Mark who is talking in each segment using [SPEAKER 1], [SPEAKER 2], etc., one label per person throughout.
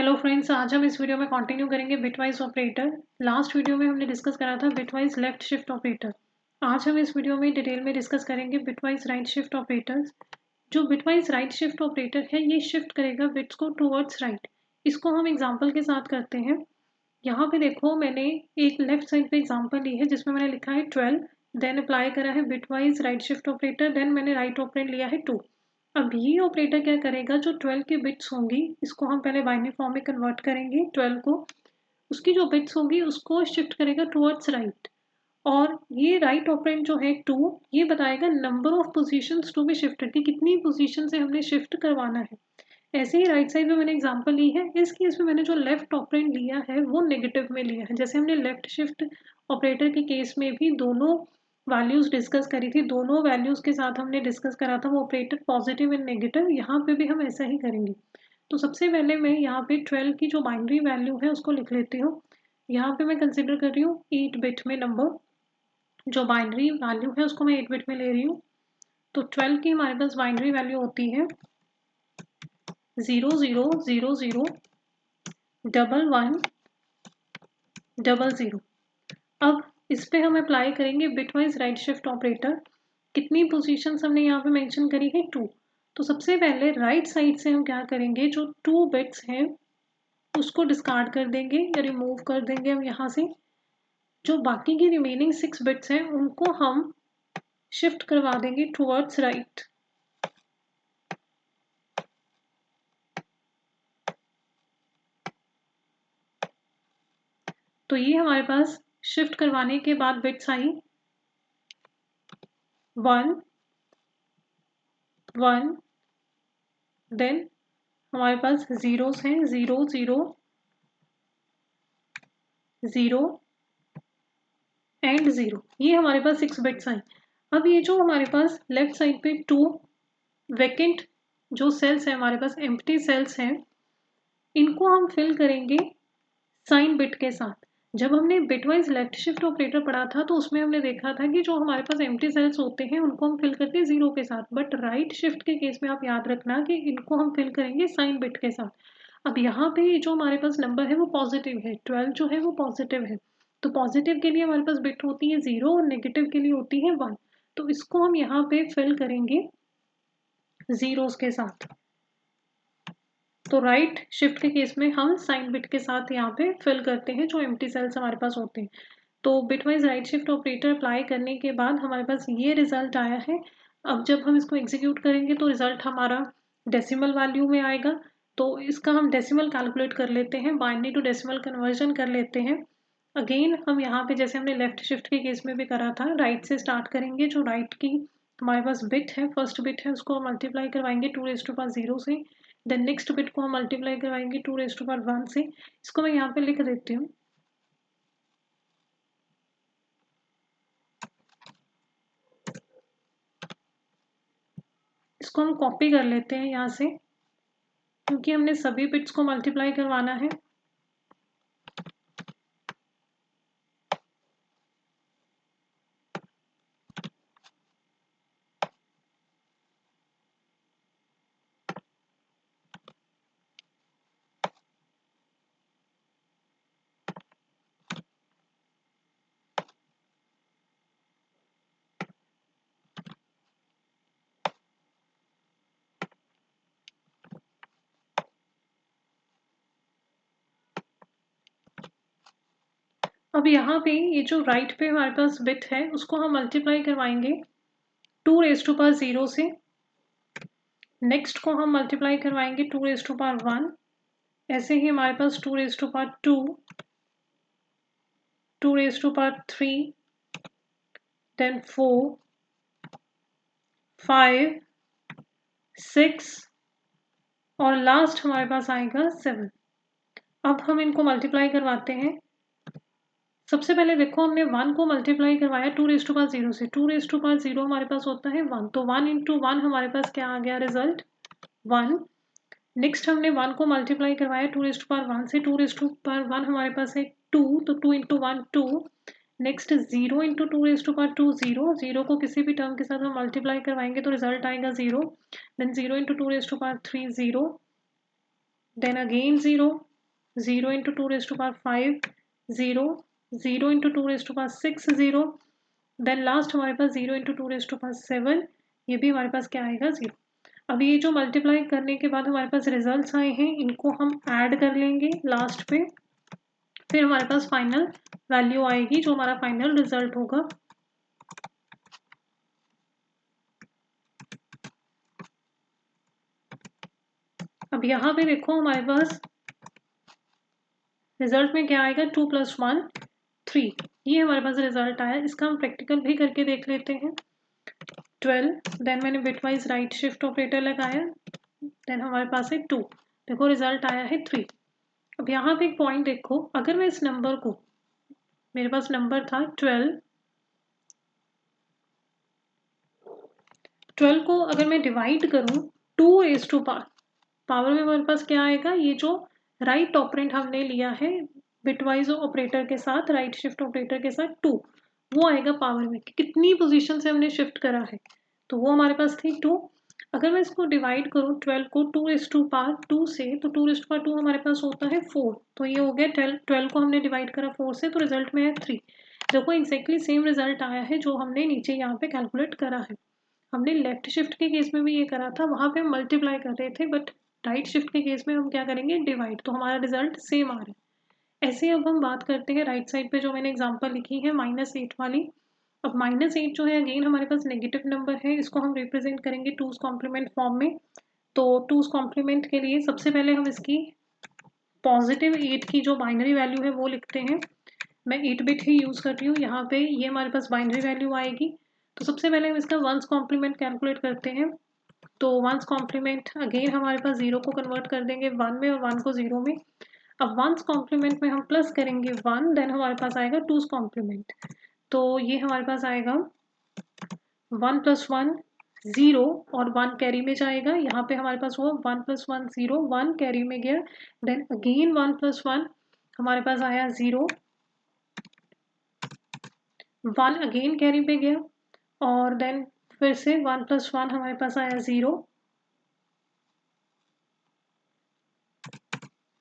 [SPEAKER 1] Hello friends, आज हम इस वीडियो में कंटिन्यू करेंगे बिटवाइज ऑपरेटर। लास्ट वीडियो में हमने डिस्कस करा था बिटवाइज लेफ्ट शिफ्ट ऑपरेटर। आज हम इस वीडियो में डिटेल में डिस्कस करेंगे बिटवाइज राइट शिफ्ट ऑपरेटर्स। जो बिटवाइज राइट शिफ्ट ऑपरेटर है ये शिफ्ट करेगा बिट्स को टूवर्ड्स राइट। इसको हम एग्जाम्पल के साथ करते हैं। यहाँ पे देखो, मैंने एक लेफ्ट साइड पे एग्जाम्पल ली है जिसमें मैंने लिखा है 12, देन अप्लाई करा है bitwise right shift operator, then मैंने राइट ऑपरेंड लिया है 2। अब ये ऑपरेटर क्या करेगा, जो 12 की बिट्स होंगी इसको हम पहले बाइनरी फॉर्म में कन्वर्ट करेंगे 12 को। उसकी जो बिट्स होंगी उसको शिफ्ट करेगा टुवर्ड्स राइट। और ये राइट ऑपरेंड जो है 2, ये बताएगा number of positions to be shifted कि कितनी पोजीशन से हमने शिफ्ट करवाना है। ऐसे ही राइट साइड में मैंने एग्जांपल ली है। इस केस में मैंने जो लेफ्ट ऑपरेंड लिया है वो नेगेटिव में लिया है। जैसे हमने लेफ्ट शिफ्ट ऑपरेटर के केस में भी दोनों वैल्यूज डिस्कस करी थी, दोनों वैल्यूज के साथ हमने डिस्कस करा था वो ऑपरेटर पॉजिटिव एंड नेगेटिव। यहाँ पे भी हम ऐसा ही करेंगे। तो सबसे पहले मैं यहाँ पे 12 की जो बाइनरी वैल्यू है उसको लिख लेती हूँ। यहाँ पे मैं कंसिडर कर रही हूँ 8 बिट में नंबर। जो बाइनरी वैल्यू है उसको मैं 8 बिट में ले रही हूँ। तो 12 की हमारे पास बाइनरी वैल्यू होती है 0000 1100। अब इस पे हम अप्लाई करेंगे बिटवाइज राइट शिफ्ट ऑपरेटर। कितनी पोजीशंस हमने यहाँ पे मेंशन करी है 2। तो सबसे पहले राइट साइड से हम क्या करेंगे, जो 2 बिट्स हैं उसको डिस्कार्ड कर देंगे या रिमूव कर देंगे हम यहाँ से। जो बाकी की रिमेनिंग 6 बिट्स हैं उनको हम शिफ्ट करवा देंगे टुवर्ड्स राइट। तो ये हमारे पास शिफ्ट करवाने के बाद बिट्स आई 1 1, देन हमारे पास जीरोस हैं 0 0 0 एंड 0। ये हमारे पास 6 बिट्स आई। अब ये जो हमारे पास लेफ्ट साइड पे 2 वैकेंट जो सेल्स हैं, हमारे पास एम्प्टी सेल्स हैं, इनको हम फिल करेंगे साइन बिट के साथ। जब हमने बिटवाइज लेफ्ट शिफ्ट ऑपरेटर पढ़ा था तो उसमें हमने देखा था कि जो हमारे पास एम्प्टी सेल्स होते हैं उनको हम फिल करते हैं 0 के साथ। बट राइट शिफ्ट के केस में आप याद रखना कि इनको हम फिल करेंगे साइन बिट के साथ। अब यहाँ पे जो हमारे पास नंबर है वो पॉजिटिव है, 12 जो है वो पॉजिटिव है। तो पॉजिटिव के लिए हमारे पास बिट होती है 0 और नेगेटिव के लिए होती है 1। तो इसको हम यहाँ पे फिल करेंगे जीरोस के साथ। तो राइट शिफ्ट के केस में हम साइन बिट के साथ यहाँ पे फिल करते हैं जो एम्प्टी सेल्स हमारे पास होते हैं। तो bitwise right shift operator apply करने के बाद हमारे पास ये रिजल्ट आया है। अब जब हम इसको एग्जीक्यूट करेंगे तो रिजल्ट हमारा डेसिमल वैल्यू में आएगा। तो इसका हम डेसिमल कैलकुलेट कर लेते हैं, बाइनरी टू डेसिमल कन्वर्जन कर लेते हैं। अगेन हम यहाँ पे जैसे हमने लेफ्ट शिफ्ट के केस में भी करा था, राइट से स्टार्ट करेंगे। जो राइट की हमारे पास बिट है, फर्स्ट बिट है, उसको मल्टीप्लाई करवाएंगे 2⁻0 से। देन नेक्स्ट बिट को हम मल्टीप्लाई करवाएंगे 2⁻1 से। इसको मैं यहाँ पे लिख देती हूँ। इसको हम कॉपी कर लेते हैं यहाँ से, क्योंकि हमने सभी बिट्स को मल्टीप्लाई करवाना है। अब यहाँ पे ये जो राइट पे हमारे पास बिट है उसको हम मल्टीप्लाई करवाएंगे 2⁻0 से। नेक्स्ट को हम मल्टीप्लाई करवाएंगे 2⁻1। ऐसे ही हमारे पास 2⁻2, 2⁻3, देन 4, 5, 6 और लास्ट हमारे पास आएगा 7। अब हम इनको मल्टीप्लाई करवाते हैं। सबसे पहले देखो, हमने 1 को मल्टीप्लाई करवाया 2⁻0 से। 2⁻0 हमारे पास होता है 1, तो 1 इंटू 1 हमारे पास क्या आ गया रिजल्ट 1। नेक्स्ट हमने 1 को मल्टीप्लाई करवाया 2⁻1 से। 2⁻1 हमारे पास है 2, तो 2 इंटू 1 2। नेक्स्ट 0 इंटू 2⁻2 0, 0 को किसी भी टर्म के साथ हम मल्टीप्लाई करवाएंगे तो रिजल्ट आएगा 0। Then 0 into 2⁻3 0, then again 0, 0 into 2 raise to power 5 0, 0 into 2 raise to power 6 0, then last हमारे पास 0 इंटू 2 रेज टू पावर 7, ये भी हमारे पास क्या आएगा 0। अब ये जो मल्टीप्लाई करने के बाद हमारे पास रिजल्ट्स आए हैं इनको हम ऐड कर लेंगे लास्ट पे, फिर हमारे पास फाइनल वैल्यू आएगी जो हमारा फाइनल रिजल्ट होगा। अब यहाँ पे देखो हमारे पास रिजल्ट में क्या आएगा 2 + 1 3, ये हमारे पास रिजल्ट आया। इसका हम प्रैक्टिकल भी करके देख लेते हैं। 12, देन मैंने बिटवाइज राइट शिफ्ट ऑपरेटर लगाया, देन हमारे पास है 2, देखो रिजल्ट आया है 3। अब यहाँ पे एक पॉइंट देखो, अगर मैं इस नंबर को, मेरे पास नंबर था 12 को अगर मैं डिवाइड करूँ 2 रेज टू पावर में हमारे पास क्या आएगा, ये जो राइट ऑपरेंड हमने लिया है बिटवाइज ऑपरेटर के साथ, राइट शिफ्ट ऑपरेटर के साथ 2, वो आएगा पावर में कितनी पोजीशन से हमने शिफ्ट करा है, तो वो हमारे पास थी 2। अगर मैं इसको डिवाइड करूँ 12 को 2 रेज टू पावर 2 से, तो 2 रेज टू पावर 2 हमारे पास होता है 4, तो ये हो गया 12 को हमने डिवाइड करा 4 से, तो रिजल्ट में है 3। देखो एग्जैक्टली सेम रिजल्ट आया है जो हमने नीचे यहाँ पे कैलकुलेट करा है। हमने लेफ्ट शिफ्ट के केस में भी ये करा था, वहाँ पे हम मल्टीप्लाई कर रहे थे, बट राइट शिफ्ट के केस में हम क्या करेंगे डिवाइड, तो हमारा रिजल्ट सेम आ रहा है। ऐसे अब हम बात करते हैं राइट साइड पे जो मैंने एग्जांपल लिखी है -8 वाली। अब -8 जो है अगेन हमारे पास नेगेटिव नंबर है, इसको हम रिप्रेजेंट करेंगे 2's कॉम्प्लीमेंट फॉर्म में। तो 2's कॉम्प्लीमेंट के लिए सबसे पहले हम इसकी पॉजिटिव 8 की जो बाइनरी वैल्यू है वो लिखते हैं। मैं 8 बिट ही यूज़ कर रही हूँ यहाँ पे, ये हमारे पास बाइनरी वैल्यू आएगी। तो सबसे पहले हम इसका 1's कॉम्प्लीमेंट कैलकुलेट करते हैं। तो 1's कॉम्प्लीमेंट अगेन हमारे पास 0 को कन्वर्ट कर देंगे 1 में और 1 को 0 में। अब 1's कॉम्प्लीमेंट में हम प्लस करेंगे 1, देन हमारे पास आएगा 2's कॉम्प्लीमेंट। तो ये हमारे पास आएगा 1 + 1 0 और 1 कैरी में जाएगा, यहाँ पे हमारे पास हुआ 1 + 1 0, 1 कैरी में गया, देन अगेन 1 + 1 हमारे पास आया 0, 1 अगेन कैरी पे गया, और देन फिर से 1 + 1 हमारे पास आया 0,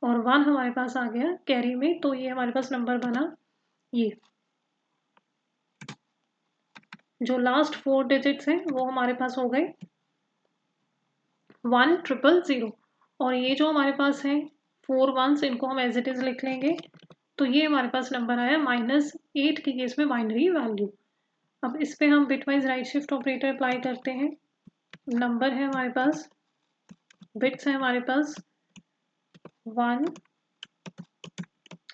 [SPEAKER 1] और 1 हमारे पास आ गया कैरी में, तो ये हमारे पास नंबर बना ये। जो लास्ट 4 डिजिट्स हैं वो हमारे पास हो गए 1000, और ये जो हमारे पास है 4 1s, इनको हम एज इट इज लिख लेंगे। तो ये हमारे पास नंबर आया -8 के केस में बाइनरी वैल्यू। अब इस पे हम bitwise right shift operator apply करते हैं। नंबर है हमारे पास, बिट्स है हमारे पास 1,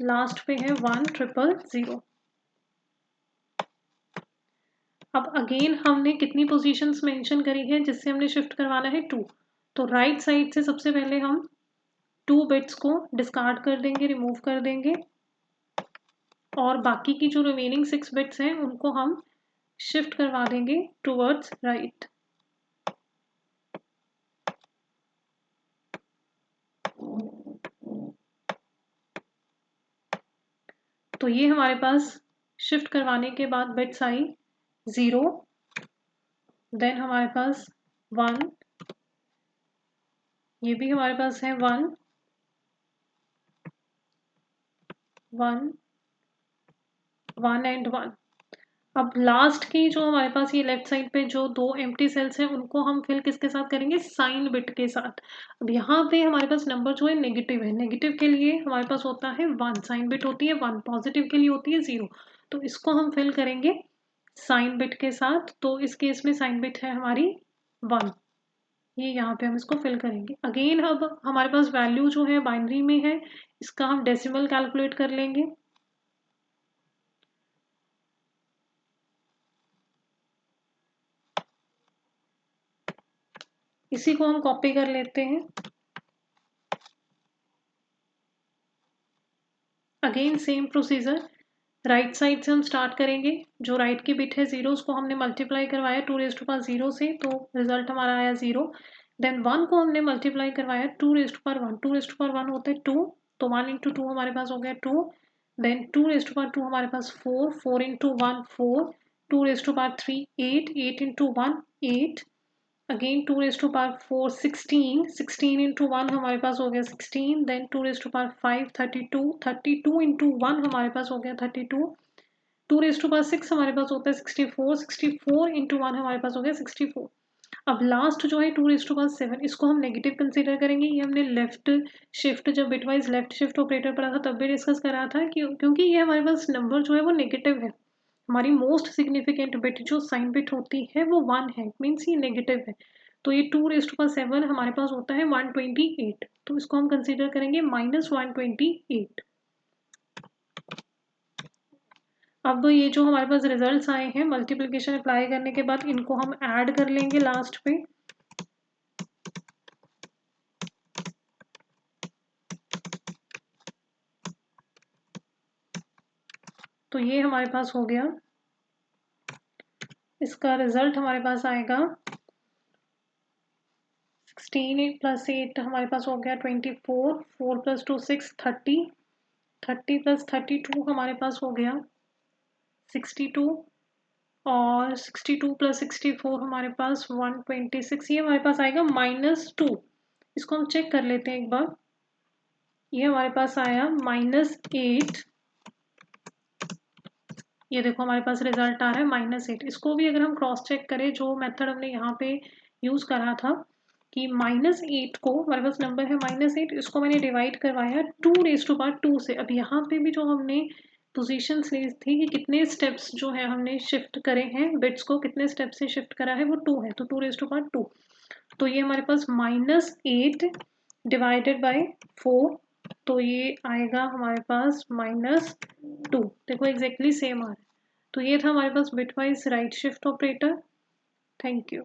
[SPEAKER 1] लास्ट पे है 1000। अब अगेन हमने कितनी पोजीशंस मेंशन करी है जिससे हमने शिफ्ट करवाना है 2, तो राइट साइड से सबसे पहले हम 2 बिट्स को डिस्कार्ड कर देंगे, रिमूव कर देंगे, और बाकी की जो रिमेनिंग 6 बिट्स हैं उनको हम शिफ्ट करवा देंगे टुवर्ड्स राइट। तो ये हमारे पास शिफ्ट करवाने के बाद बिट्स आई 0, देन हमारे पास 1, ये भी हमारे पास है 1 1 1 एंड 1। अब लास्ट की जो हमारे पास ये लेफ्ट साइड पे जो 2 एम्प्टी सेल्स हैं उनको हम फिल किसके साथ करेंगे, साइन बिट के साथ। अब यहाँ पे हमारे पास नंबर जो है नेगेटिव है, नेगेटिव के लिए हमारे पास होता है 1, साइन बिट होती है 1, पॉजिटिव के लिए होती है 0, तो इसको हम फिल करेंगे साइन बिट के साथ। तो इस केस में साइन बिट है हमारी 1, ये यहाँ पे हम इसको फिल करेंगे। अगेन अब हमारे पास वैल्यू जो है बाइनरी में है, इसका हम डेसिमल कैलकुलेट कर लेंगे। इसी को हम कॉपी कर लेते हैं। Again same procedure, right side से हम स्टार्ट करेंगे। जो राइट की बिट है 0, उसको हमने मल्टीप्लाई करवाया 2⁻0 से, तो रिजल्ट हमारा आया 0। देन 1 को हमने मल्टीप्लाई करवाया 2⁻1, 2⁻1 होता है 2, तो 1 इंटू 2 हमारे पास हो गया 2, देन 2⁻2 हमारे पास 4, 4 into 1 4, 2⁻3 8, 8 into 1 8, again 2 raise to power 4 16 into 1 हमारे पास हो गया 16, then 2 raise to power 5 32 into 1 हमारे पास हो गया 32, 2 रेज टू पावर 6 हमारे पास होता है 64 इंटू 1 हमारे पास हो गया 64। अब लास्ट जो है 2 रेज टू पावर 7, इसको हम नेगेटिव कंसीडर करेंगे। ये हमने लेफ्ट शिफ्ट, जब बिटवाइज लेफ्ट शिफ्ट ऑपरेटर पढ़ा था तब भी डिस्कस करा था कि क्योंकि ये हमारे पास नंबर जो है वो नेगेटिव है, हमारी मोस्ट सिग्निफिकेंट बिट जो साइन बिट होती है वो 1 है, मीन्स ये नेगेटिव है। तो ये 2 रेज टू पावर 7 हमारे पास होता है 128, तो इसको हम कंसीडर करेंगे -128। अब ये जो हमारे पास रिजल्ट्स आए हैं मल्टीप्लिकेशन अप्लाई करने के बाद, इनको हम ऐड कर लेंगे लास्ट पे। तो ये हमारे पास हो गया, इसका रिजल्ट हमारे पास आएगा 16 + 8 हमारे पास हो गया 24, 4 + 2 6 30, 30 + 32 हमारे पास हो गया 62, और 62 + 64 हमारे पास 126, ये हमारे पास आएगा -2। इसको हम चेक कर लेते हैं एक बार। ये हमारे पास आया -8, ये देखो हमारे पास रिजल्ट आ रहा है -8। इसको भी अगर हम क्रॉस चेक करें, जो मेथड हमने यहाँ पे यूज़ करा था कि -8 को, हमारे पास नंबर है -8, इसको मैंने डिवाइड करवाया 2 रेज टू पावर 2 से। अब यहाँ पे भी जो हमने पोजीशंस ली थी कि कितने स्टेप्स जो है हमने शिफ्ट करे हैं, बिट्स को कितने स्टेप से शिफ्ट करा है, वो 2 है, तो 2 रेज टू पावर 2। तो ये हमारे पास -8 डिवाइडेड बाय 4, तो ये आएगा हमारे पास -2। देखो एग्जैक्टली सेम आ रहा है। तो ये था हमारे पास bitwise right shift operator. Thank you.